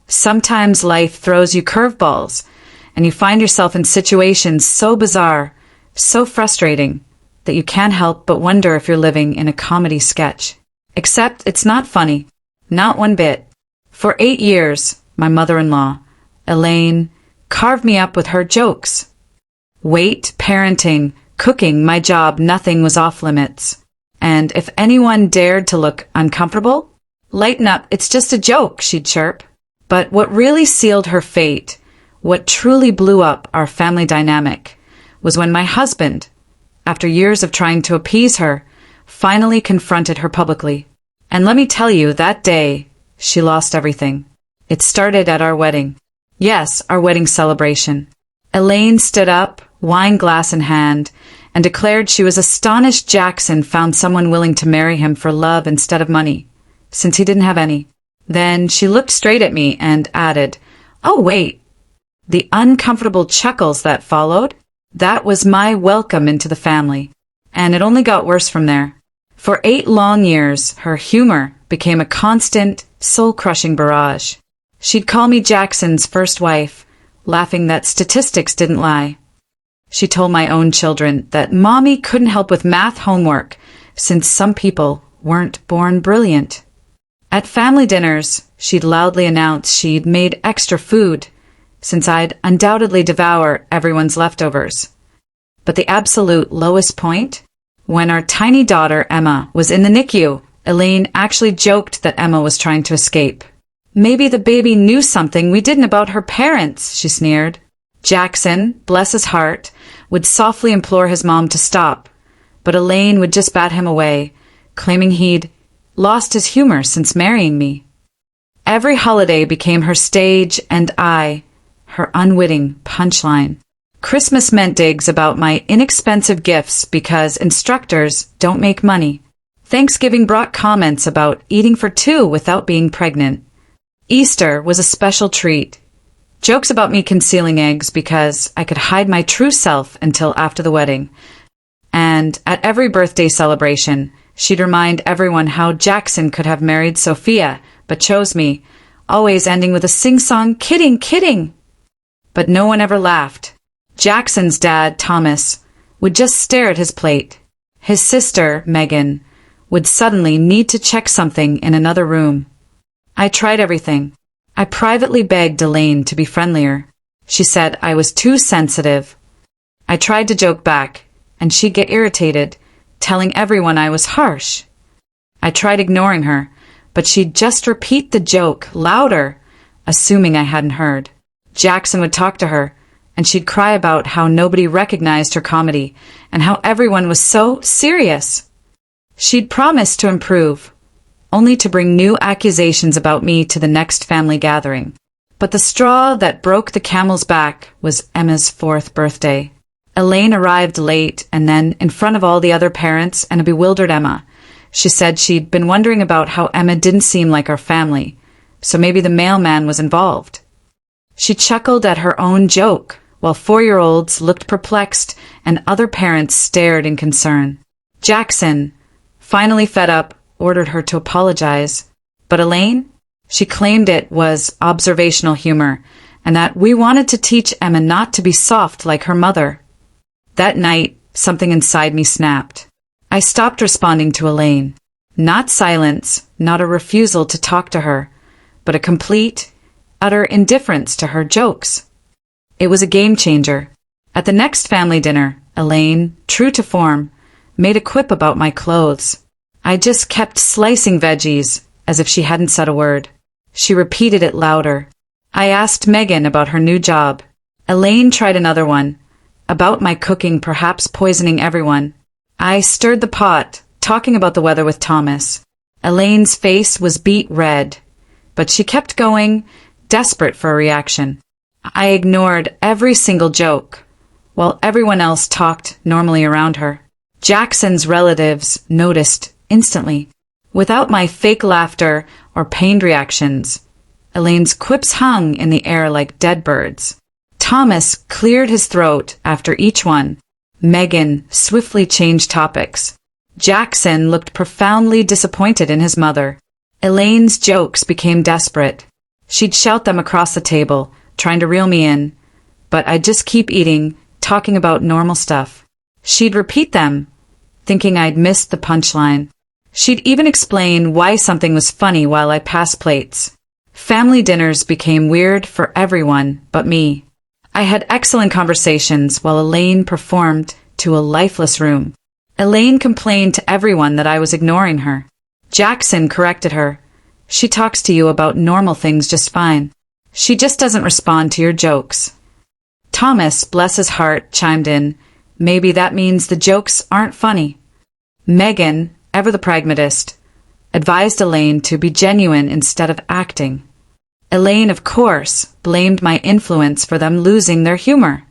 Sometimes life throws you curveballs, and you find yourself in situations so bizarre, so frustrating, that you can't help but wonder if you're living in a comedy sketch. Except it's not funny. Not one bit. For 8 years, my mother-in-law, Elaine, carved me up with her jokes. Weight, parenting, cooking, my job, nothing was off limits. And if anyone dared to look uncomfortable, lighten up, it's just a joke, she'd chirp. But what really sealed her fate, what truly blew up our family dynamic, was when my husband, after years of trying to appease her, finally confronted her publicly. And let me tell you, that day, she lost everything. It started at our wedding. Yes, our wedding celebration. Elaine stood up, wine glass in hand, and declared she was astonished Jackson found someone willing to marry him for love instead of money, since he didn't have any. Then she looked straight at me and added, "Oh, wait." The uncomfortable chuckles that followed, that was my welcome into the family. And it only got worse from there. For 8 long years, her humor became a constant, soul-crushing barrage. She'd call me Jackson's first wife, laughing that statistics didn't lie. She told my own children that Mommy couldn't help with math homework, since some people weren't born brilliant. At family dinners, she'd loudly announce she'd made extra food, since I'd undoubtedly devour everyone's leftovers. But the absolute lowest point? When our tiny daughter, Emma, was in the NICU, Elaine actually joked that Emma was trying to escape. "Maybe the baby knew something we didn't about her parents," she sneered. Jackson, bless his heart, would softly implore his mom to stop, but Elaine would just bat him away, claiming he'd lost his humor since marrying me. Every holiday became her stage and I, her unwitting punchline. Christmas meant digs about my inexpensive gifts because instructors don't make money. Thanksgiving brought comments about eating for 2 without being pregnant. Easter was a special treat. Jokes about me concealing eggs because I could hide my true self until after the wedding. And at every birthday celebration, she'd remind everyone how Jackson could have married Sophia, but chose me, always ending with a sing-song, "Kidding, kidding!" But no one ever laughed. Jackson's dad, Thomas, would just stare at his plate. His sister, Megan, would suddenly need to check something in another room. I tried everything. I privately begged Elaine to be friendlier. She said I was too sensitive. I tried to joke back, and she'd get irritated, telling everyone I was harsh. I tried ignoring her, but she'd just repeat the joke louder, assuming I hadn't heard. Jackson would talk to her, and she'd cry about how nobody recognized her comedy and how everyone was so serious. She'd promised to improve, only to bring new accusations about me to the next family gathering. But the straw that broke the camel's back was Emma's 4th birthday. Elaine arrived late, and then, in front of all the other parents and a bewildered Emma, she said she'd been wondering about how Emma didn't seem like our family, so maybe the mailman was involved. She chuckled at her own joke, while 4-year-olds looked perplexed and other parents stared in concern. Jackson, finally fed up, ordered her to apologize. But Elaine? She claimed it was observational humor, and that we wanted to teach Emma not to be soft like her mother. That night, something inside me snapped. I stopped responding to Elaine. Not silence, not a refusal to talk to her, but a complete, utter indifference to her jokes. It was a game changer. At the next family dinner, Elaine, true to form, made a quip about my clothes. I just kept slicing veggies, as if she hadn't said a word. She repeated it louder. I asked Megan about her new job. Elaine tried another one, about my cooking perhaps poisoning everyone. I stirred the pot, talking about the weather with Thomas. Elaine's face was beet red, but she kept going, desperate for a reaction. I ignored every single joke, while everyone else talked normally around her. Jackson's relatives noticed instantly. Without my fake laughter or pained reactions, Elaine's quips hung in the air like dead birds. Thomas cleared his throat after each one. Megan swiftly changed topics. Jackson looked profoundly disappointed in his mother. Elaine's jokes became desperate. She'd shout them across the table, trying to reel me in, but I'd just keep eating, talking about normal stuff. She'd repeat them, thinking I'd missed the punchline. She'd even explain why something was funny while I passed plates. Family dinners became weird for everyone but me. I had excellent conversations while Elaine performed to a lifeless room. Elaine complained to everyone that I was ignoring her. Jackson corrected her. She talks to you about normal things just fine. She just doesn't respond to your jokes. Thomas, bless his heart, chimed in. Maybe that means the jokes aren't funny. Megan, ever the pragmatist, advised Elaine to be genuine instead of acting. Elaine, of course, blamed my influence for them losing their humor.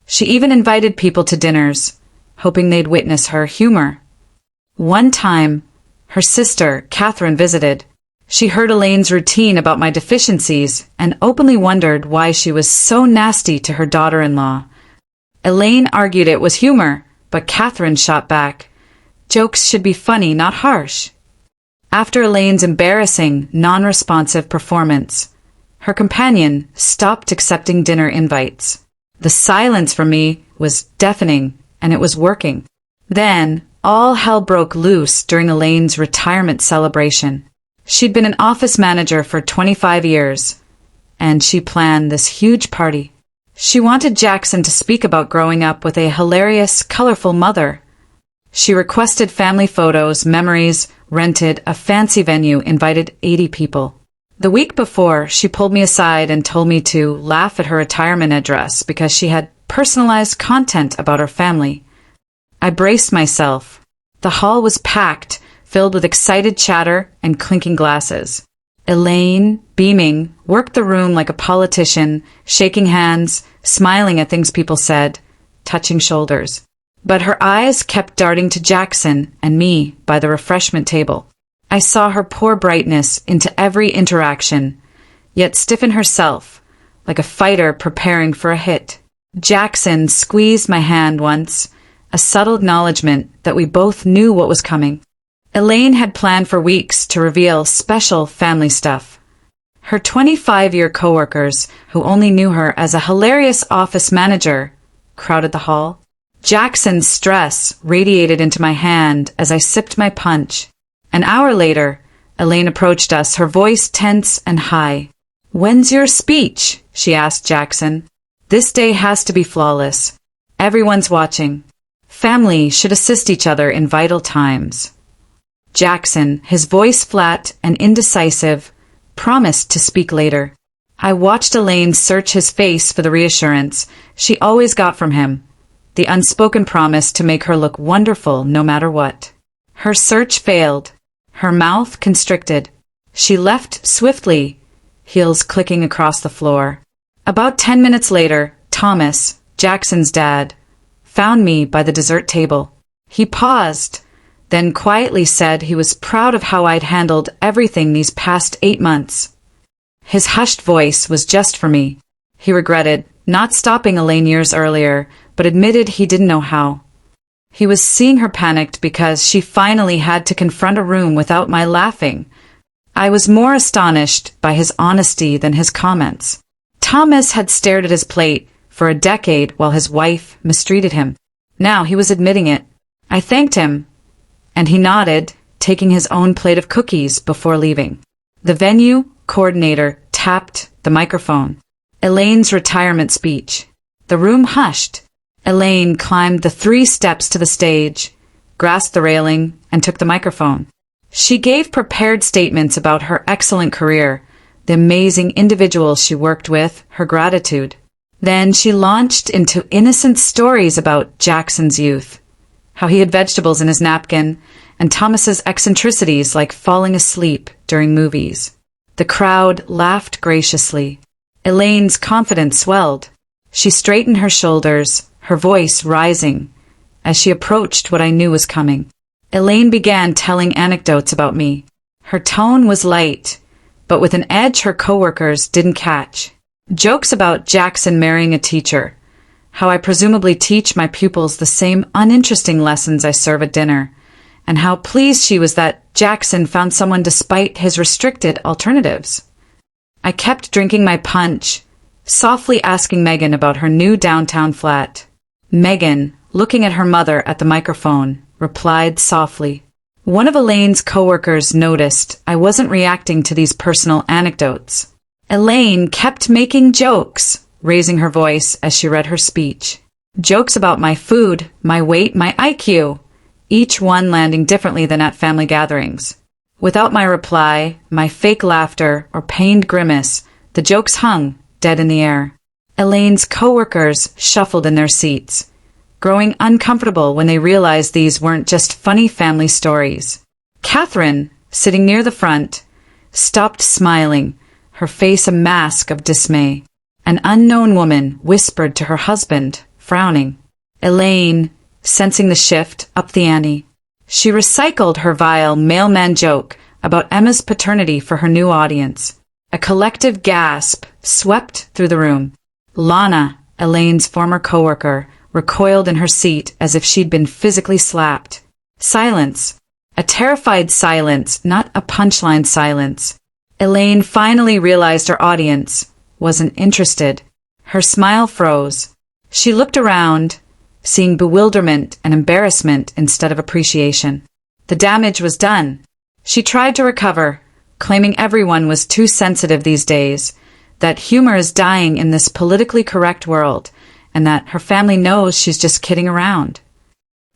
She even invited people to dinners, hoping they'd witness her humor. One time, her sister, Catherine, visited. She heard Elaine's routine about my deficiencies and openly wondered why she was so nasty to her daughter-in-law. Elaine argued it was humor, but Catherine shot back. Jokes should be funny, not harsh. After Elaine's embarrassing, non-responsive performance, her companion stopped accepting dinner invites. The silence from me was deafening, and it was working. Then, all hell broke loose during Elaine's retirement celebration. She'd been an office manager for 25 years, and she planned this huge party. She wanted Jackson to speak about growing up with a hilarious, colorful mother. She requested family photos, memories, rented a fancy venue, invited 80 people. The week before, she pulled me aside and told me to laugh at her retirement address because she had personalized content about her family. I braced myself. The hall was packed, filled with excited chatter and clinking glasses. Elaine, beaming, worked the room like a politician, shaking hands, smiling at things people said, touching shoulders. But her eyes kept darting to Jackson and me by the refreshment table. I saw her pour brightness into every interaction, yet stiffen herself, like a fighter preparing for a hit. Jackson squeezed my hand once, a subtle acknowledgement that we both knew what was coming. Elaine had planned for weeks to reveal special family stuff. Her 25-year coworkers, who only knew her as a hilarious office manager, crowded the hall. Jackson's stress radiated into my hand as I sipped my punch. An hour later, Elaine approached us, her voice tense and high. "When's your speech?" she asked Jackson. "This day has to be flawless. Everyone's watching. Family should assist each other in vital times." Jackson, his voice flat and indecisive, promised to speak later. I watched Elaine search his face for the reassurance she always got from him, the unspoken promise to make her look wonderful no matter what. Her search failed. Her mouth constricted. She left swiftly, heels clicking across the floor. About 10 minutes later, Thomas, Jackson's dad, found me by the dessert table. He paused, then quietly said he was proud of how I'd handled everything these past 8 months. His hushed voice was just for me. He regretted not stopping Elaine years earlier, but admitted he didn't know how. He was seeing her panicked because she finally had to confront a room without my laughing. I was more astonished by his honesty than his comments. Thomas had stared at his plate for a decade while his wife mistreated him. Now he was admitting it. I thanked him, and he nodded, taking his own plate of cookies before leaving. The venue coordinator tapped the microphone. Elaine's retirement speech. The room hushed. Elaine climbed the 3 steps to the stage, grasped the railing, and took the microphone. She gave prepared statements about her excellent career, the amazing individuals she worked with, her gratitude. Then she launched into innocent stories about Jackson's youth, how he had vegetables in his napkin, and Thomas's eccentricities like falling asleep during movies. The crowd laughed graciously. Elaine's confidence swelled. She straightened her shoulders, her voice rising, as she approached what I knew was coming. Elaine began telling anecdotes about me. Her tone was light, but with an edge her coworkers didn't catch. Jokes about Jackson marrying a teacher, how I presumably teach my pupils the same uninteresting lessons I serve at dinner, and how pleased she was that Jackson found someone despite his restricted alternatives. I kept drinking my punch, softly asking Megan about her new downtown flat. Megan, looking at her mother at the microphone, replied softly. One of Elaine's coworkers noticed I wasn't reacting to these personal anecdotes. Elaine kept making jokes, raising her voice as she read her speech. Jokes about my food, my weight, my IQ, each one landing differently than at family gatherings. Without my reply, my fake laughter, or pained grimace, the jokes hung, dead in the air. Elaine's coworkers shuffled in their seats, growing uncomfortable when they realized these weren't just funny family stories. Catherine, sitting near the front, stopped smiling, her face a mask of dismay. An unknown woman whispered to her husband, frowning. Elaine, sensing the shift, upped the ante. She recycled her vile mailman joke about Emma's paternity for her new audience. A collective gasp swept through the room. Lana, Elaine's former coworker, recoiled in her seat as if she'd been physically slapped. Silence. A terrified silence, not a punchline silence. Elaine finally realized her audience wasn't interested. Her smile froze. She looked around, seeing bewilderment and embarrassment instead of appreciation. The damage was done. She tried to recover, claiming everyone was too sensitive these days, that humor is dying in this politically correct world, and that her family knows she's just kidding around.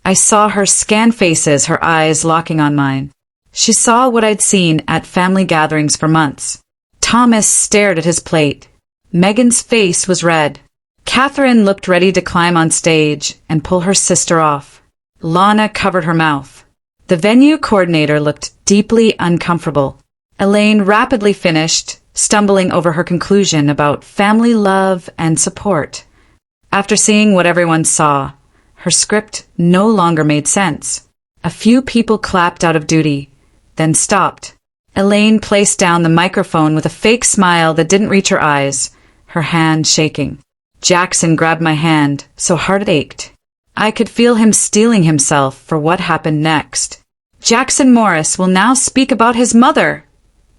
I saw her scan faces, her eyes locking on mine. She saw what I'd seen at family gatherings for months. Thomas stared at his plate. Megan's face was red. Catherine looked ready to climb on stage and pull her sister off. Lana covered her mouth. The venue coordinator looked deeply uncomfortable. Elaine rapidly finished, stumbling over her conclusion about family love and support. After seeing what everyone saw, her script no longer made sense. A few people clapped out of duty, then stopped. Elaine placed down the microphone with a fake smile that didn't reach her eyes, her hand shaking. Jackson grabbed my hand so hard it ached. I could feel him steeling himself for what happened next. Jackson Morris will now speak about his mother,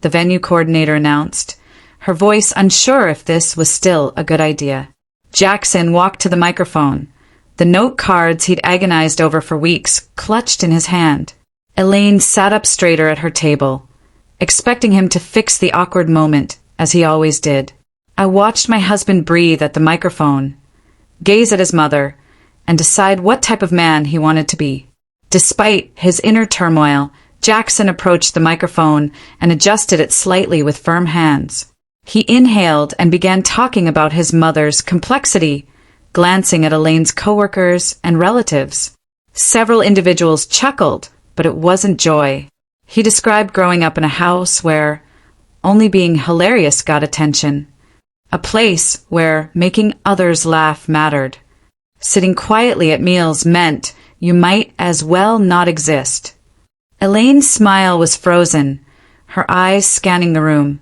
the venue coordinator announced, her voice unsure if this was still a good idea. Jackson walked to the microphone, the note cards he'd agonized over for weeks clutched in his hand. Elaine sat up straighter at her table, expecting him to fix the awkward moment, as he always did. I watched my husband breathe at the microphone, gaze at his mother, and decide what type of man he wanted to be. Despite his inner turmoil, Jackson approached the microphone and adjusted it slightly with firm hands. He inhaled and began talking about his mother's complexity, glancing at Elaine's coworkers and relatives. Several individuals chuckled, but it wasn't joy. He described growing up in a house where only being hilarious got attention. A place where making others laugh mattered. Sitting quietly at meals meant you might as well not exist. Elaine's smile was frozen, her eyes scanning the room,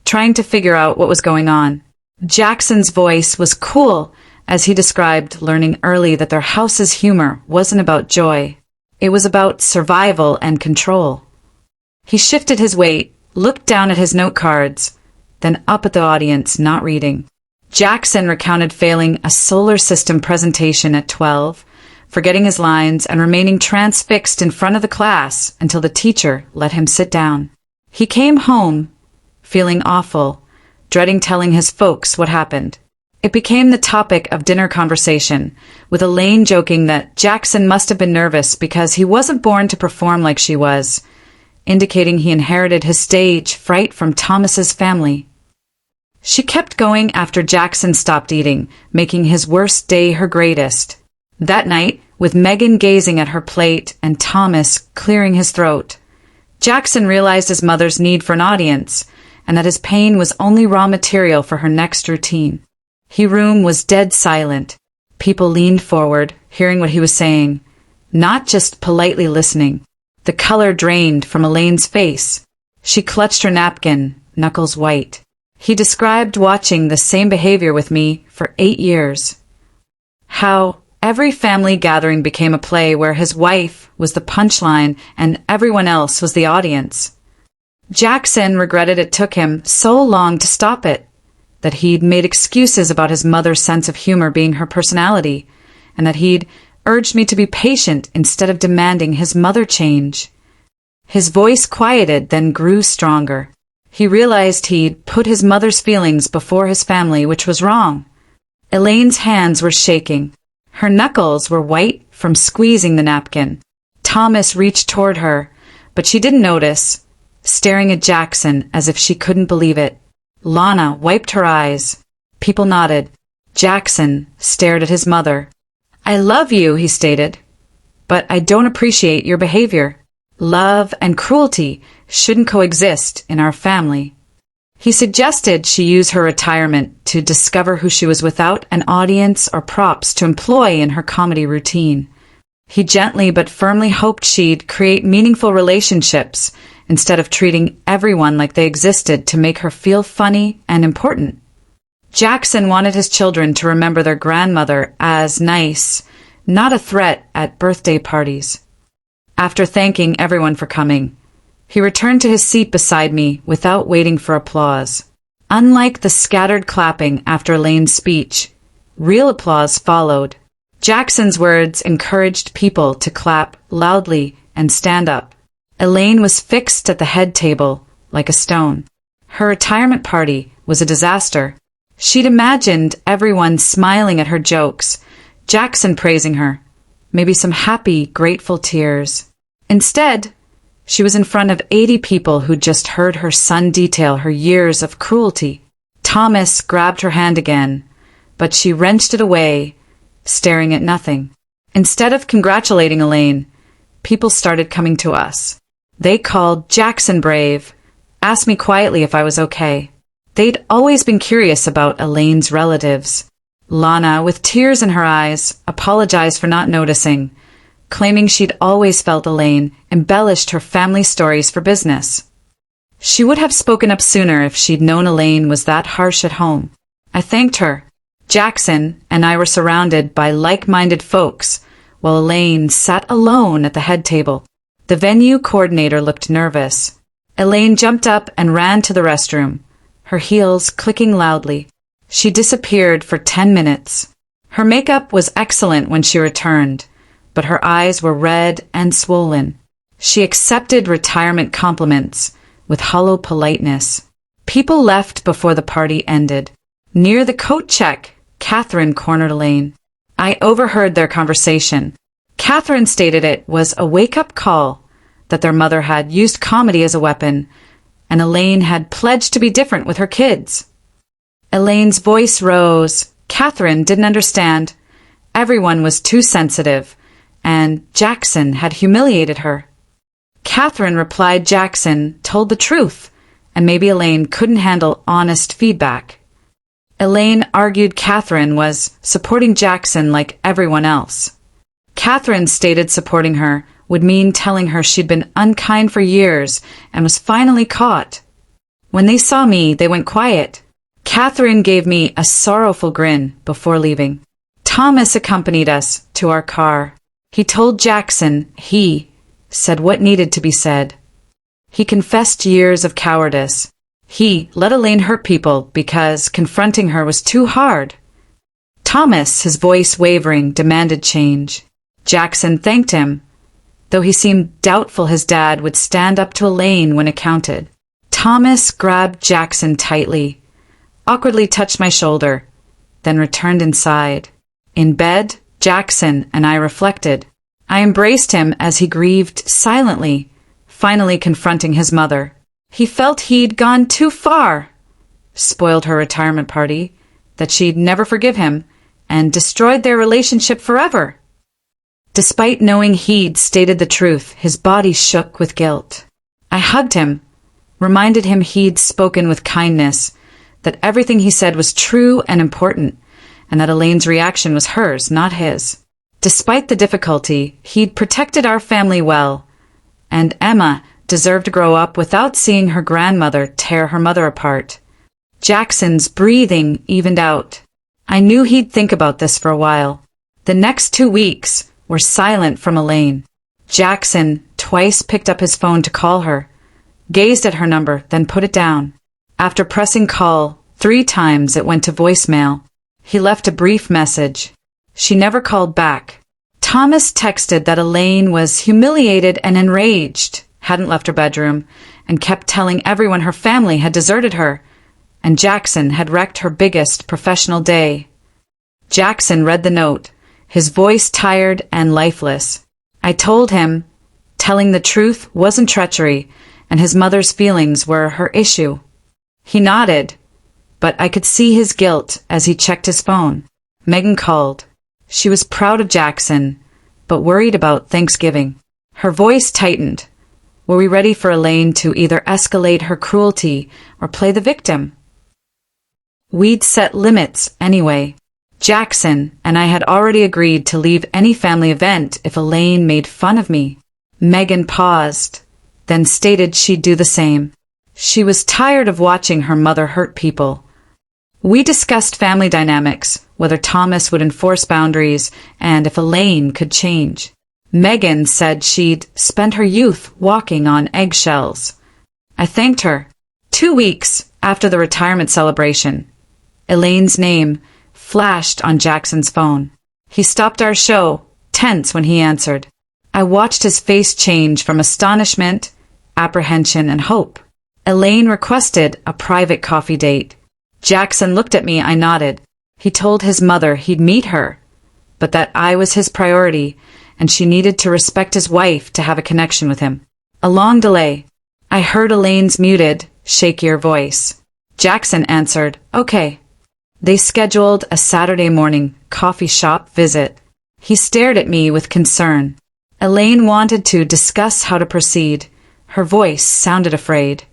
trying to figure out what was going on. Jackson's voice was cool as he described learning early that their house's humor wasn't about joy. It was about survival and control. He shifted his weight, looked down at his note cards, then up at the audience, not reading. Jackson recounted failing a solar system presentation at 12, forgetting his lines and remaining transfixed in front of the class until the teacher let him sit down. He came home, feeling awful, dreading telling his folks what happened. It became the topic of dinner conversation, with Elaine joking that Jackson must have been nervous because he wasn't born to perform like she was, indicating he inherited his stage fright from Thomas's family. She kept going after Jackson stopped eating, making his worst day her greatest. That night, with Megan gazing at her plate and Thomas clearing his throat, Jackson realized his mother's need for an audience, and that his pain was only raw material for her next routine. His room was dead silent. People leaned forward, hearing what he was saying, not just politely listening. The color drained from Elaine's face. She clutched her napkin, knuckles white. He described watching the same behavior with me for 8 years. How every family gathering became a play where his wife was the punchline and everyone else was the audience. Jackson regretted it took him so long to stop it, that he'd made excuses about his mother's sense of humor being her personality, and that he'd urged me to be patient instead of demanding his mother change. His voice quieted, then grew stronger. He realized he'd put his mother's feelings before his family, which was wrong. Elaine's hands were shaking. Her knuckles were white from squeezing the napkin. Thomas reached toward her, but she didn't notice, staring at Jackson as if she couldn't believe it. Lana wiped her eyes. People nodded. Jackson stared at his mother. "I love you," he stated, "but I don't appreciate your behavior. Love and cruelty shouldn't coexist in our family." He suggested she use her retirement to discover who she was without an audience or props to employ in her comedy routine. He gently but firmly hoped she'd create meaningful relationships instead of treating everyone like they existed to make her feel funny and important. Jackson wanted his children to remember their grandmother as nice, not a threat at birthday parties. After thanking everyone for coming, he returned to his seat beside me without waiting for applause. Unlike the scattered clapping after Elaine's speech, real applause followed. Jackson's words encouraged people to clap loudly and stand up. Elaine was fixed at the head table like a stone. Her retirement party was a disaster. She'd imagined everyone smiling at her jokes, Jackson praising her, maybe some happy, grateful tears. Instead, she was in front of 80 people who'd just heard her son detail her years of cruelty. Thomas grabbed her hand again, but she wrenched it away, staring at nothing. Instead of congratulating Elaine, people started coming to us. They called Jackson brave, asked me quietly if I was okay. They'd always been curious about Elaine's relatives. Lana, with tears in her eyes, apologized for not noticing, claiming she'd always felt Elaine embellished her family stories for business. She would have spoken up sooner if she'd known Elaine was that harsh at home. I thanked her. Jackson and I were surrounded by like-minded folks, while Elaine sat alone at the head table. The venue coordinator looked nervous. Elaine jumped up and ran to the restroom, her heels clicking loudly. She disappeared for 10 minutes. Her makeup was excellent when she returned, but her eyes were red and swollen. She accepted retirement compliments with hollow politeness. People left before the party ended. Near the coat check, Catherine cornered Elaine. I overheard their conversation. Catherine stated it was a wake-up call, that their mother had used comedy as a weapon, and Elaine had pledged to be different with her kids. Elaine's voice rose. Catherine didn't understand. Everyone was too sensitive, and Jackson had humiliated her. Catherine replied Jackson told the truth, and maybe Elaine couldn't handle honest feedback. Elaine argued Catherine was supporting Jackson like everyone else. Catherine stated supporting her would mean telling her she'd been unkind for years and was finally caught. When they saw me, they went quiet. Catherine gave me a sorrowful grin before leaving. Thomas accompanied us to our car. He told Jackson he said what needed to be said. He confessed years of cowardice. He let Elaine hurt people because confronting her was too hard. Thomas, his voice wavering, demanded change. Jackson thanked him, though he seemed doubtful his dad would stand up to Elaine when it counted. Thomas grabbed Jackson tightly, awkwardly touched my shoulder, then returned inside. In bed, Jackson and I reflected. I embraced him as he grieved silently, finally confronting his mother. He felt he'd gone too far, spoiled her retirement party, that she'd never forgive him, and destroyed their relationship forever. Despite knowing he'd stated the truth, his body shook with guilt. I hugged him, reminded him he'd spoken with kindness, that everything he said was true and important, and that Elaine's reaction was hers, not his. Despite the difficulty, he'd protected our family well, and Emma deserved to grow up without seeing her grandmother tear her mother apart. Jackson's breathing evened out. I knew he'd think about this for a while. The next 2 weeks were silent from Elaine. Jackson twice picked up his phone to call her, gazed at her number, then put it down. After pressing call 3 times, it went to voicemail. He left a brief message. She never called back. Thomas texted that Elaine was humiliated and enraged, hadn't left her bedroom, and kept telling everyone her family had deserted her, and Jackson had wrecked her biggest professional day. Jackson read the note, his voice tired and lifeless. I told him, telling the truth wasn't treachery, and his mother's feelings were her issue. He nodded, but I could see his guilt as he checked his phone. Megan called. She was proud of Jackson, but worried about Thanksgiving. Her voice tightened. Were we ready for Elaine to either escalate her cruelty or play the victim? We'd set limits anyway. Jackson and I had already agreed to leave any family event if Elaine made fun of me. Megan paused, then stated she'd do the same. She was tired of watching her mother hurt people. We discussed family dynamics, whether Thomas would enforce boundaries, and if Elaine could change. Megan said she'd spent her youth walking on eggshells. I thanked her. 2 weeks after the retirement celebration, Elaine's name flashed on Jackson's phone. He stopped our show, tense when he answered. I watched his face change from astonishment, apprehension, and hope. Elaine requested a private coffee date. Jackson looked at me. I nodded. He told his mother he'd meet her, but that I was his priority, and she needed to respect his wife to have a connection with him. A long delay. I heard Elaine's muted, shakier voice. Jackson answered, okay. They scheduled a Saturday morning coffee shop visit. He stared at me with concern. Elaine wanted to discuss how to proceed. Her voice sounded afraid.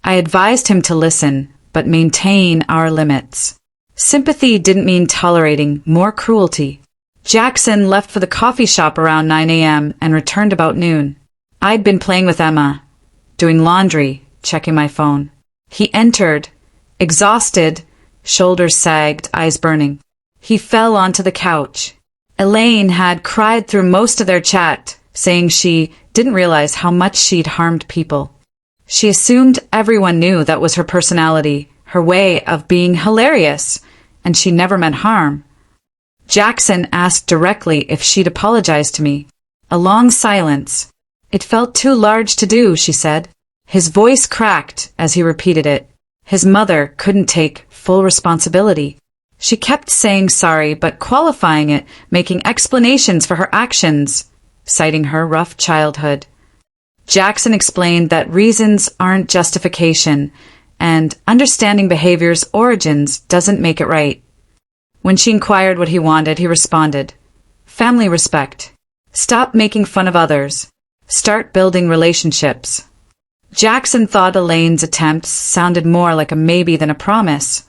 I advised him to listen, but maintain our limits. Sympathy didn't mean tolerating more cruelty. Jackson left for the coffee shop around 9 a.m. and returned about noon. I'd been playing with Emma, doing laundry, checking my phone. He entered, exhausted, shoulders sagged, eyes burning. He fell onto the couch. Elaine had cried through most of their chat, saying she didn't realize how much she'd harmed people. She assumed everyone knew that was her personality, her way of being hilarious, and she never meant harm. Jackson asked directly if she'd apologize to me. A long silence. It felt too large to do, she said. His voice cracked as he repeated it. His mother couldn't take full responsibility. She kept saying sorry, but qualifying it, making explanations for her actions, citing her rough childhood. Jackson explained that reasons aren't justification, and understanding behavior's origins doesn't make it right. When she inquired what he wanted, he responded, family respect. Stop making fun of others. Start building relationships. Jackson thought Elaine's attempts sounded more like a maybe than a promise.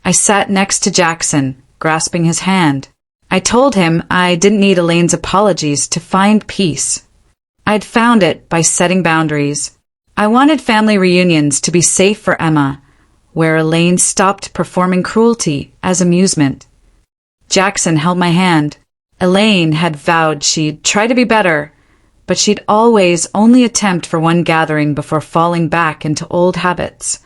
I sat next to Jackson, grasping his hand. I told him I didn't need Elaine's apologies to find peace. I'd found it by setting boundaries. I wanted family reunions to be safe for Emma, where Elaine stopped performing cruelty as amusement. Jackson held my hand. Elaine had vowed she'd try to be better, but she'd always only attempt for one gathering before falling back into old habits.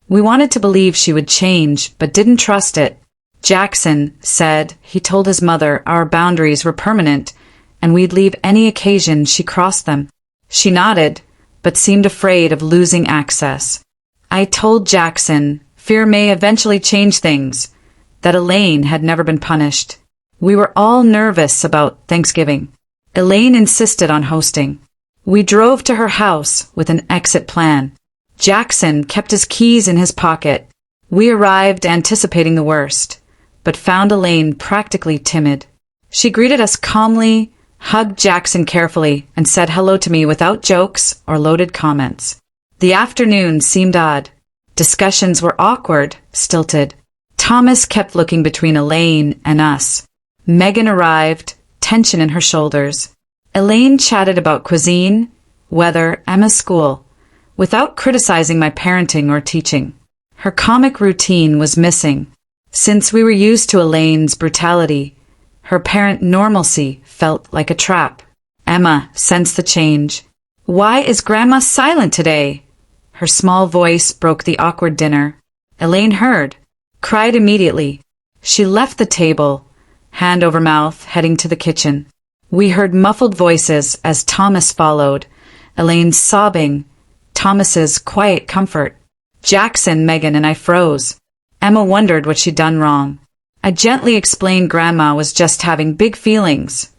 We wanted to believe she would change, but didn't trust it. Jackson said he told his mother our boundaries were permanent, and we'd leave any occasion she crossed them. She nodded, but seemed afraid of losing access. I told Jackson fear may eventually change things, that Elaine had never been punished. We were all nervous about Thanksgiving. Elaine insisted on hosting. We drove to her house with an exit plan. Jackson kept his keys in his pocket. We arrived anticipating the worst, but found Elaine practically timid. She greeted us calmly, hugged Jackson carefully, and said hello to me without jokes or loaded comments. The afternoon seemed odd. Discussions were awkward, stilted. Thomas kept looking between Elaine and us. Megan arrived, tension in her shoulders. Elaine chatted about cuisine, weather, Emma's school, without criticizing my parenting or teaching. Her comic routine was missing. Since we were used to Elaine's brutality, her parent normalcy felt like a trap. Emma sensed the change. Why is Grandma silent today? Her small voice broke the awkward dinner. Elaine heard, cried immediately. She left the table, hand over mouth, heading to the kitchen. We heard muffled voices as Thomas followed, Elaine's sobbing, Thomas's quiet comfort. Jackson, Megan, and I froze. Emma wondered what she'd done wrong. I gently explained Grandma was just having big feelings.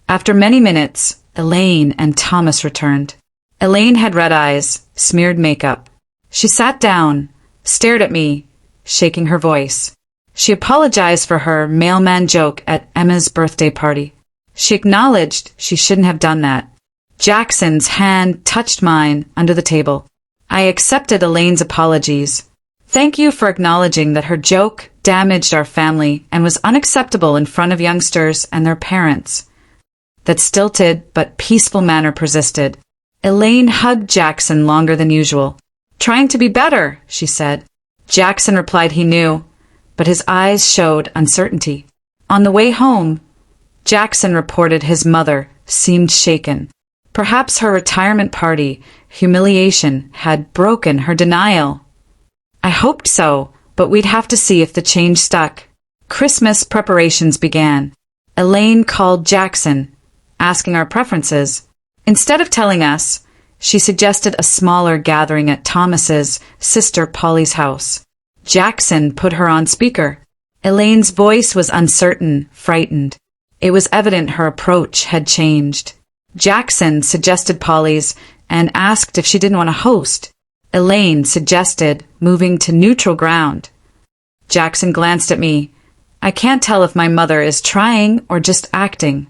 After many minutes, Elaine and Thomas returned. Elaine had red eyes, smeared makeup. She sat down, stared at me, shaking her voice. She apologized for her mailman joke at Emma's birthday party. She acknowledged she shouldn't have done that. Jackson's hand touched mine under the table. I accepted Elaine's apologies. Thank you for acknowledging that her joke damaged our family and was unacceptable in front of youngsters and their parents. That stilted but peaceful manner persisted. Elaine hugged Jackson longer than usual. Trying to be better, she said. Jackson replied he knew, but his eyes showed uncertainty. On the way home, Jackson reported his mother seemed shaken. Perhaps her retirement party humiliation had broken her denial. I hoped so, but we'd have to see if the change stuck. Christmas preparations began. Elaine called Jackson, asking our preferences. Instead of telling us, she suggested a smaller gathering at Thomas's sister Polly's house. Jackson put her on speaker. Elaine's voice was uncertain, frightened. It was evident her approach had changed. Jackson suggested Polly's and asked if she didn't want to host. Elaine suggested moving to neutral ground. Jackson glanced at me. I can't tell if my mother is trying or just acting.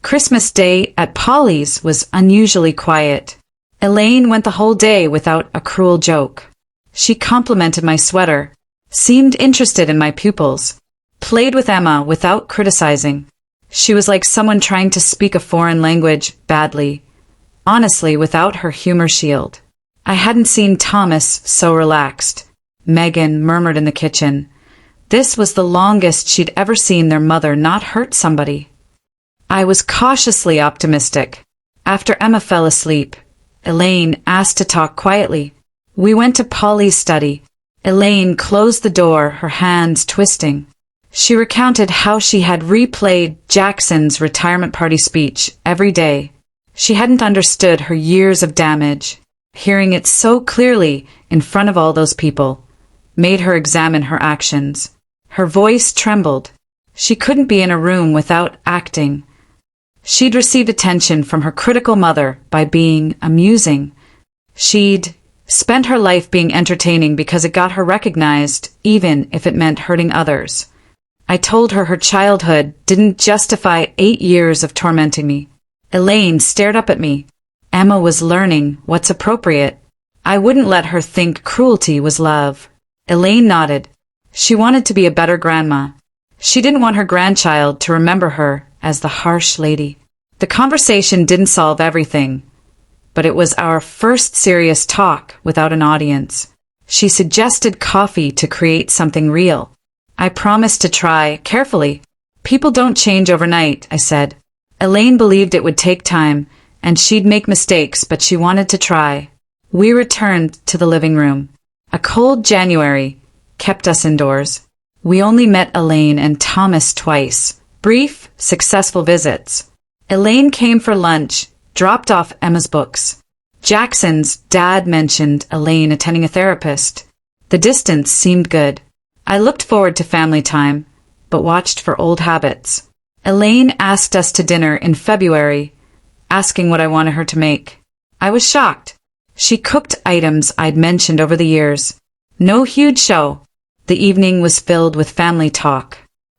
Christmas Day at Polly's was unusually quiet. Elaine went the whole day without a cruel joke. She complimented my sweater, seemed interested in my pupils, played with Emma without criticizing. She was like someone trying to speak a foreign language badly, honestly without her humor shield. I hadn't seen Thomas so relaxed. Megan murmured in the kitchen. This was the longest she'd ever seen their mother not hurt somebody. I was cautiously optimistic. After Emma fell asleep, Elaine asked to talk quietly. We went to Polly's study. Elaine closed the door, her hands twisting. She recounted how she had replayed Jackson's retirement party speech every day. She hadn't understood her years of damage. Hearing it so clearly in front of all those people made her examine her actions. Her voice trembled. She couldn't be in a room without acting. She'd received attention from her critical mother by being amusing. She'd spent her life being entertaining because it got her recognized, even if it meant hurting others. I told her childhood didn't justify 8 years of tormenting me. Elaine stared up at me. Emma was learning what's appropriate. I wouldn't let her think cruelty was love. Elaine nodded. She wanted to be a better grandma. She didn't want her grandchild to remember her as the harsh lady. The conversation didn't solve everything, but it was our first serious talk without an audience. She suggested coffee to create something real. I promised to try, carefully. People don't change overnight, I said. Elaine believed it would take time, and she'd make mistakes, but she wanted to try. We returned to the living room. A cold January kept us indoors. We only met Elaine and Thomas twice. Brief, successful visits. Elaine came for lunch, dropped off Emma's books. Jackson's dad mentioned Elaine attending a therapist. The distance seemed good. I looked forward to family time, but watched for old habits. Elaine asked us to dinner in February, asking what I wanted her to make. I was shocked. She cooked items I'd mentioned over the years. No huge show. The evening was filled with family talk.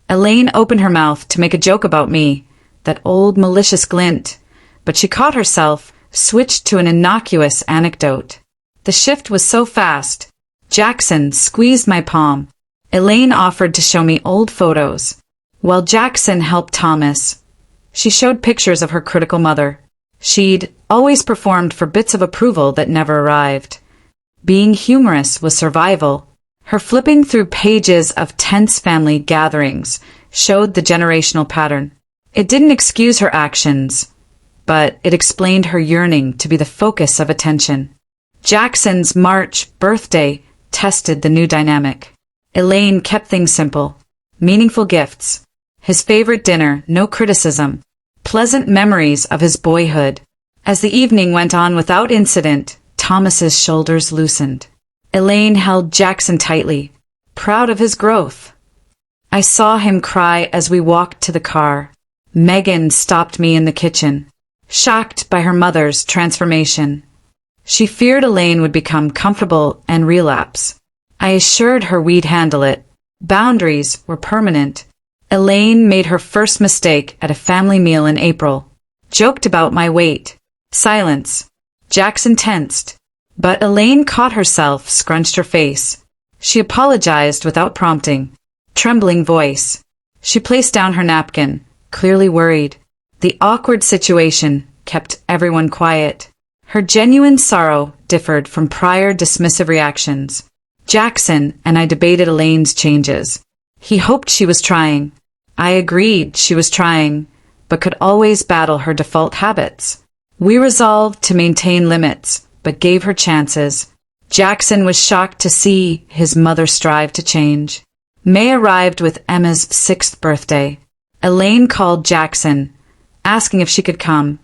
Elaine opened her mouth to make a joke about me, that old malicious glint, but she caught herself, switched to an innocuous anecdote. The shift was so fast. Jackson squeezed my palm. Elaine offered to show me old photos, while Jackson helped Thomas. She showed pictures of her critical mother. She'd always performed for bits of approval that never arrived. Being humorous was survival. Her flipping through pages of tense family gatherings showed the generational pattern. It didn't excuse her actions, but it explained her yearning to be the focus of attention. Jackson's March birthday tested the new dynamic. Elaine kept things simple. Meaningful gifts. His favorite dinner, no criticism. Pleasant memories of his boyhood. As the evening went on without incident, Thomas's shoulders loosened. Elaine held Jackson tightly, proud of his growth. I saw him cry as we walked to the car. Megan stopped me in the kitchen, shocked by her mother's transformation. She feared Elaine would become comfortable and relapse. I assured her we'd handle it. Boundaries were permanent. Elaine made her first mistake at a family meal in April. Joked about my weight. Silence. Jackson tensed. But Elaine caught herself, scrunched her face. She apologized without prompting. Trembling voice. She placed down her napkin, clearly worried. The awkward situation kept everyone quiet. Her genuine sorrow differed from prior dismissive reactions. Jackson and I debated Elaine's changes. He hoped she was trying. I agreed she was trying, but could always battle her default habits. We resolved to maintain limits, but gave her chances. Jackson was shocked to see his mother strive to change. May arrived with Emma's 6th birthday. Elaine called Jackson, asking if she could come,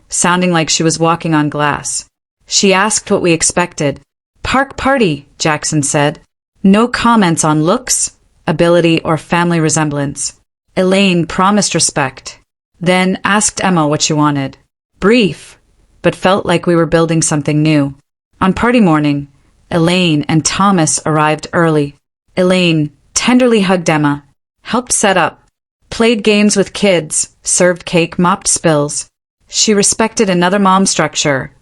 sounding like she was walking on glass. She asked what we expected. Park party, Jackson said. No comments on looks, ability, or family resemblance. Elaine promised respect, then asked Emma what she wanted. Brief, but felt like we were building something new. On party morning, Elaine and Thomas arrived early. Elaine tenderly hugged Emma, helped set up, played games with kids, served cake, mopped spills. She respected another mom structure,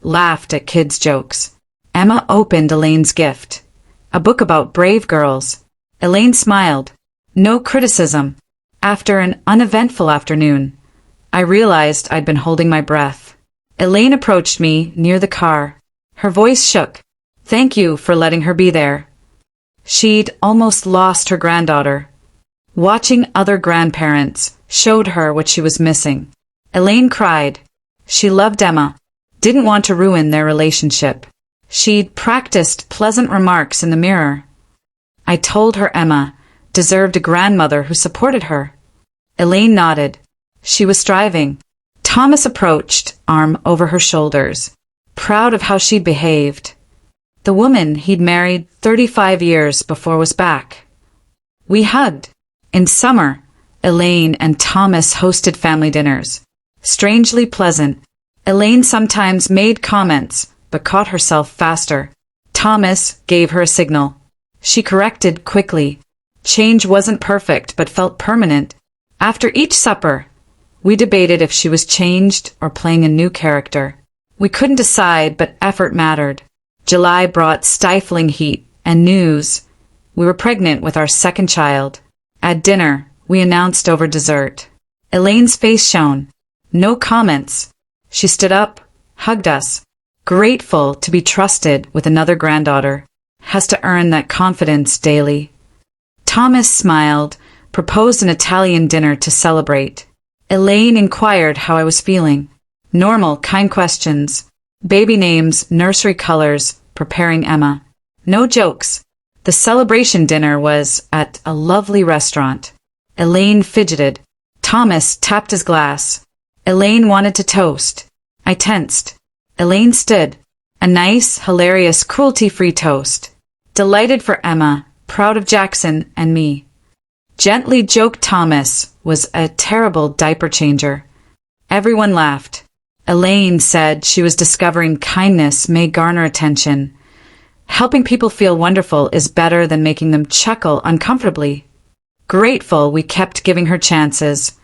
laughed at kids' jokes. Emma opened Elaine's gift, a book about brave girls. Elaine smiled. No criticism. After an uneventful afternoon, I realized I'd been holding my breath. Elaine approached me near the car. Her voice shook. Thank you for letting her be there. She'd almost lost her granddaughter. Watching other grandparents showed her what she was missing. Elaine cried. She loved Emma, didn't want to ruin their relationship. She'd practiced pleasant remarks in the mirror. I told her Emma deserved a grandmother who supported her. Elaine nodded. She was striving. Thomas approached, arm over her shoulders, proud of how she'd behaved. The woman he'd married 35 years before was back. We hugged. In summer, Elaine and Thomas hosted family dinners. Strangely pleasant. Elaine sometimes made comments, but caught herself faster. Thomas gave her a signal. She corrected quickly. Change wasn't perfect, but felt permanent. After each supper, we debated if she was changed or playing a new character. We couldn't decide, but effort mattered. July brought stifling heat and news. We were pregnant with our second child. At dinner, we announced over dessert. Elaine's face shone. No comments. She stood up, hugged us. Grateful to be trusted with another granddaughter. Has to earn that confidence daily. Thomas smiled, proposed an Italian dinner to celebrate. Elaine inquired how I was feeling. Normal, kind questions. Baby names, nursery colors, preparing Emma. No jokes. The celebration dinner was at a lovely restaurant. Elaine fidgeted. Thomas tapped his glass. Elaine wanted to toast. I tensed. Elaine stood. A nice, hilarious, cruelty-free toast. Delighted for Emma, proud of Jackson and me. Gently joked Thomas was a terrible diaper changer. Everyone laughed. Elaine said she was discovering kindness may garner attention. Helping people feel wonderful is better than making them chuckle uncomfortably. Grateful we kept giving her chances.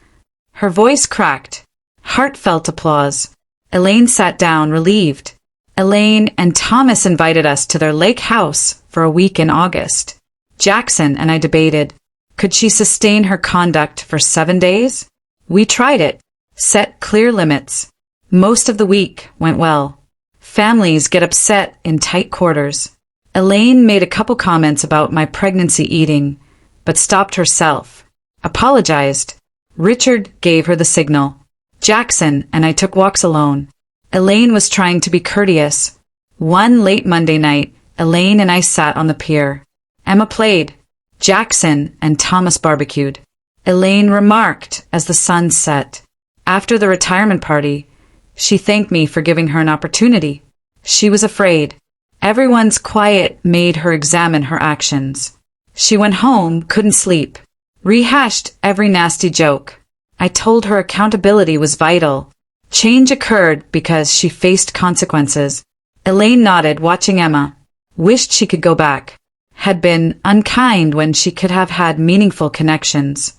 Her voice cracked. Heartfelt applause. Elaine sat down, relieved. Elaine and Thomas invited us to their lake house for a week in August. Jackson and I debated. Could she sustain her conduct for 7 days? We tried it. Set clear limits. Most of the week went well. Families get upset in tight quarters. Elaine made a couple comments about my pregnancy eating, but stopped herself. Apologized. Richard gave her the signal. Jackson and I took walks alone. Elaine was trying to be courteous. One late Monday night, Elaine and I sat on the pier. Emma played. Jackson and Thomas barbecued. Elaine remarked as the sun set. After the retirement party, she thanked me for giving her an opportunity. She was afraid. Everyone's quiet made her examine her actions. She went home, couldn't sleep. Rehashed every nasty joke. I told her accountability was vital. Change occurred because she faced consequences. Elaine nodded, watching Emma. Wished she could go back. Had been unkind when she could have had meaningful connections.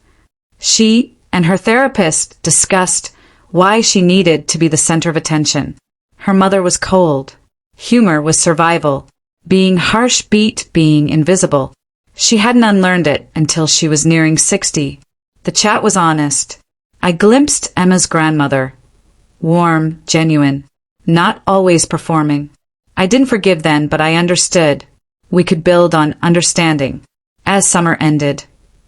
She and her therapist discussed why she needed to be the center of attention. Her mother was cold. Humor was survival. Being harsh beat being invisible. She hadn't unlearned it until she was nearing 60. The chat was honest. I glimpsed Emma's grandmother. Warm, genuine, not always performing. I didn't forgive then, but I understood. We could build on understanding. As summer ended,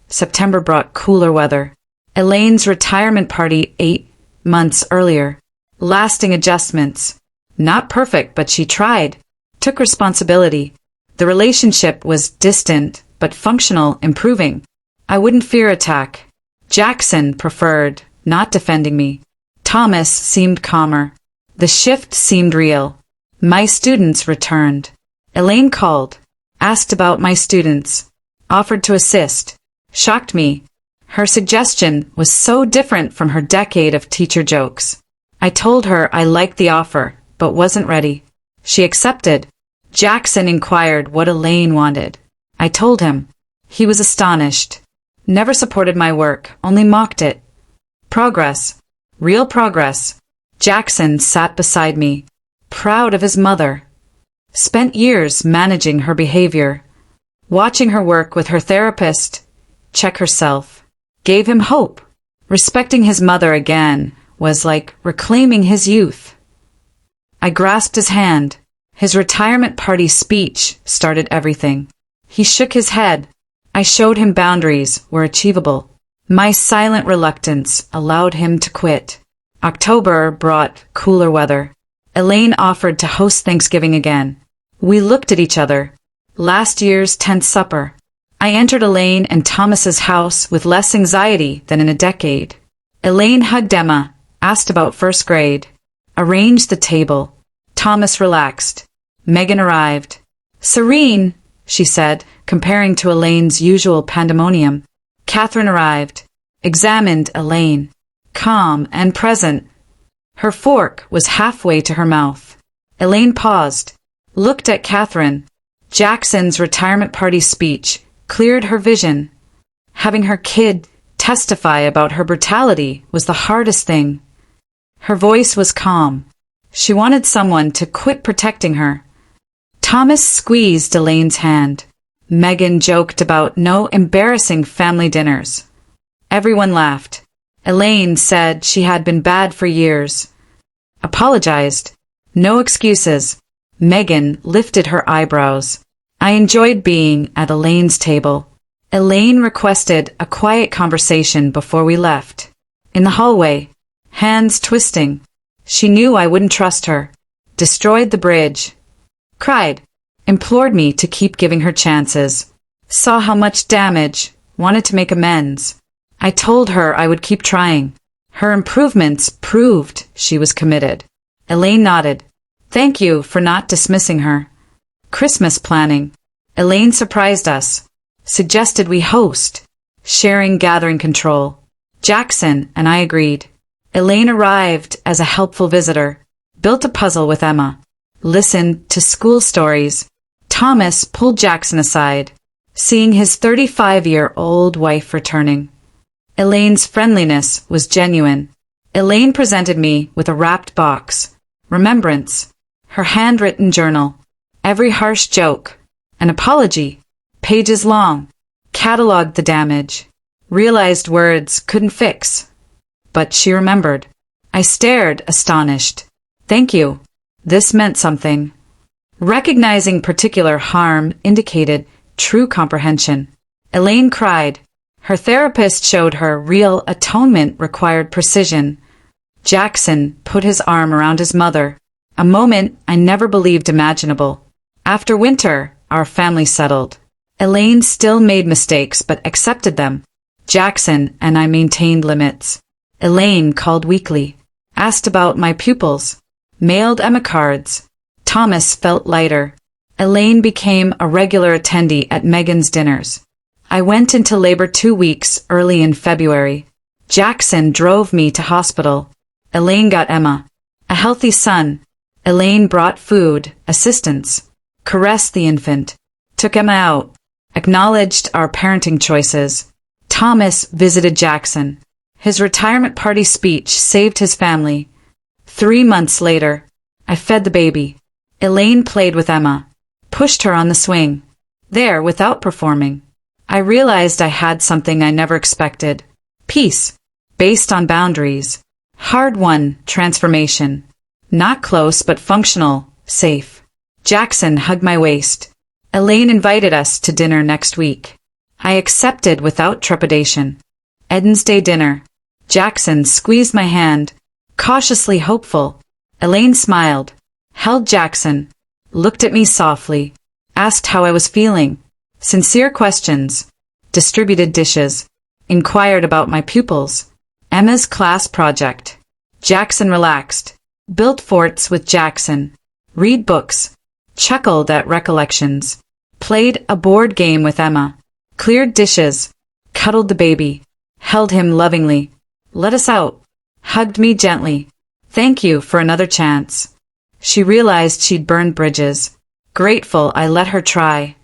September brought cooler weather. Elaine's retirement party 8 months earlier. Lasting adjustments. Not perfect, but she tried. Took responsibility. The relationship was distant, but functional, improving. I wouldn't fear attack. Jackson preferred not defending me. Thomas seemed calmer. The shift seemed real. My students returned. Elaine called. Asked about my students. Offered to assist. Shocked me. Her suggestion was so different from her decade of teacher jokes. I told her I liked the offer, but wasn't ready. She accepted. Jackson inquired what Elaine wanted. I told him. He was astonished. Never supported my work, only mocked it. Progress. Real progress. Jackson sat beside me, proud of his mother. Spent years managing her behavior. Watching her work with her therapist, check herself. Gave him hope. Respecting his mother again was like reclaiming his youth. I grasped his hand. His retirement party speech started everything. He shook his head. I showed him boundaries were achievable. My silent reluctance allowed him to quit. October brought cooler weather. Elaine offered to host Thanksgiving again. We looked at each other. Last year's tense supper. I entered Elaine and Thomas's house with less anxiety than in a decade. Elaine hugged Emma, asked about first grade. Arranged the table. Thomas relaxed. Megan arrived. Serene, she said, comparing to Elaine's usual pandemonium. Catherine arrived. Examined Elaine. Calm and present. Her fork was halfway to her mouth. Elaine paused. Looked at Catherine. Jackson's retirement party speech cleared her vision. Having her kid testify about her brutality was the hardest thing. Her voice was calm. She wanted someone to quit protecting her. Thomas squeezed Elaine's hand. Megan joked about no embarrassing family dinners. Everyone laughed. Elaine said she had been bad for years. Apologized. No excuses. Megan lifted her eyebrows. I enjoyed being at Elaine's table. Elaine requested a quiet conversation before we left. In the hallway, hands twisting. She knew I wouldn't trust her. Destroyed the bridge. Cried. Implored me to keep giving her chances. Saw how much damage. Wanted to make amends. I told her I would keep trying. Her improvements proved she was committed. Elaine nodded. Thank you for not dismissing her. Christmas planning. Elaine surprised us. Suggested we host. Sharing gathering control. Jackson and I agreed. Elaine arrived as a helpful visitor. Built a puzzle with Emma. Listened to school stories. Thomas pulled Jackson aside, seeing his 35-year-old wife returning. Elaine's friendliness was genuine. Elaine presented me with a wrapped box. Remembrance. Her handwritten journal. Every harsh joke. An apology. Pages long. Cataloged the damage. Realized words couldn't fix. But she remembered. I stared, astonished. Thank you. This meant something. Recognizing particular harm indicated true comprehension. Elaine cried. Her therapist showed her real atonement required precision. Jackson put his arm around his mother, a moment I never believed imaginable. After winter, our family settled. Elaine still made mistakes but accepted them. Jackson and I maintained limits. Elaine called weekly, asked about my pupils, mailed Emma cards. Thomas felt lighter. Elaine became a regular attendee at Megan's dinners. I went into labor 2 weeks early in February. Jackson drove me to hospital. Elaine got Emma a healthy son. Elaine brought food, assistance, caressed the infant, took Emma out, acknowledged our parenting choices. Thomas visited Jackson. His retirement party speech saved his family. 3 months later, I fed the baby. Elaine played with Emma, pushed her on the swing. There, without performing, I realized I had something I never expected. Peace, based on boundaries. Hard-won transformation. Not close but functional, safe. Jackson hugged my waist. Elaine invited us to dinner next week. I accepted without trepidation. Edens Day dinner. Jackson squeezed my hand, cautiously hopeful. Elaine smiled, held Jackson, looked at me softly, asked how I was feeling. Sincere questions. Distributed dishes. Inquired about my pupils. Emma's class project. Jackson relaxed. Built forts with Jackson. Read books. Chuckled at recollections. Played a board game with Emma. Cleared dishes. Cuddled the baby. Held him lovingly. Let us out. Hugged me gently. Thank you for another chance. She realized she'd burned bridges. Grateful I let her try.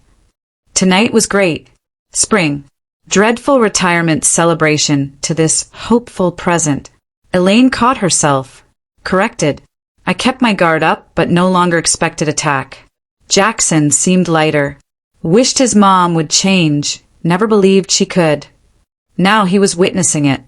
Tonight was great. Spring. Dreadful retirement celebration to this hopeful present. Elaine caught herself. Corrected. I kept my guard up but no longer expected attack. Jackson seemed lighter. Wished his mom would change. Never believed she could. Now he was witnessing it.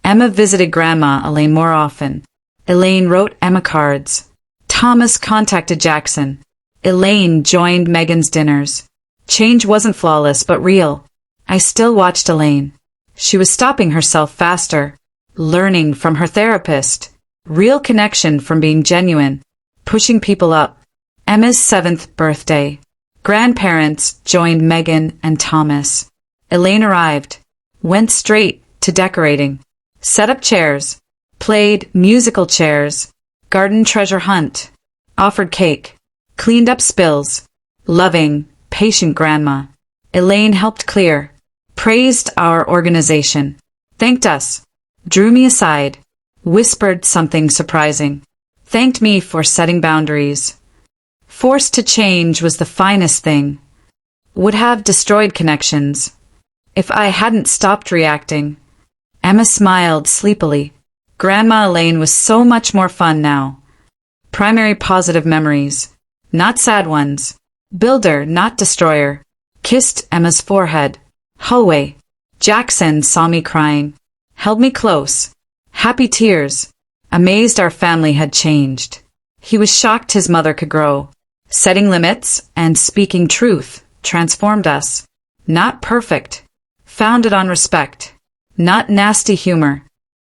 Emma visited Grandma Elaine more often. Elaine wrote Emma cards. Thomas contacted Jackson. Elaine joined Megan's dinners. Change wasn't flawless but real. I still watched Elaine. She was stopping herself faster, learning from her therapist. Real connection from being genuine, pushing people up. Emma's 7th birthday. Grandparents joined Megan and Thomas. Elaine arrived, went straight to decorating, set up chairs, played musical chairs, garden treasure hunt, offered cake, cleaned up spills. Loving, patient grandma. Elaine helped clear, praised our organization, thanked us, drew me aside, whispered something surprising, thanked me for setting boundaries. Forced to change was the finest thing. Would have destroyed connections if I hadn't stopped reacting. Emma smiled sleepily. Grandma Elaine was so much more fun now. Primary positive memories, not sad ones. Builder, not destroyer. Kissed Emma's forehead. Hallway. Jackson saw me crying. Held me close. Happy tears. Amazed our family had changed. He was shocked his mother could grow. Setting limits and speaking truth transformed us. Not perfect. Founded on respect. Not nasty humor.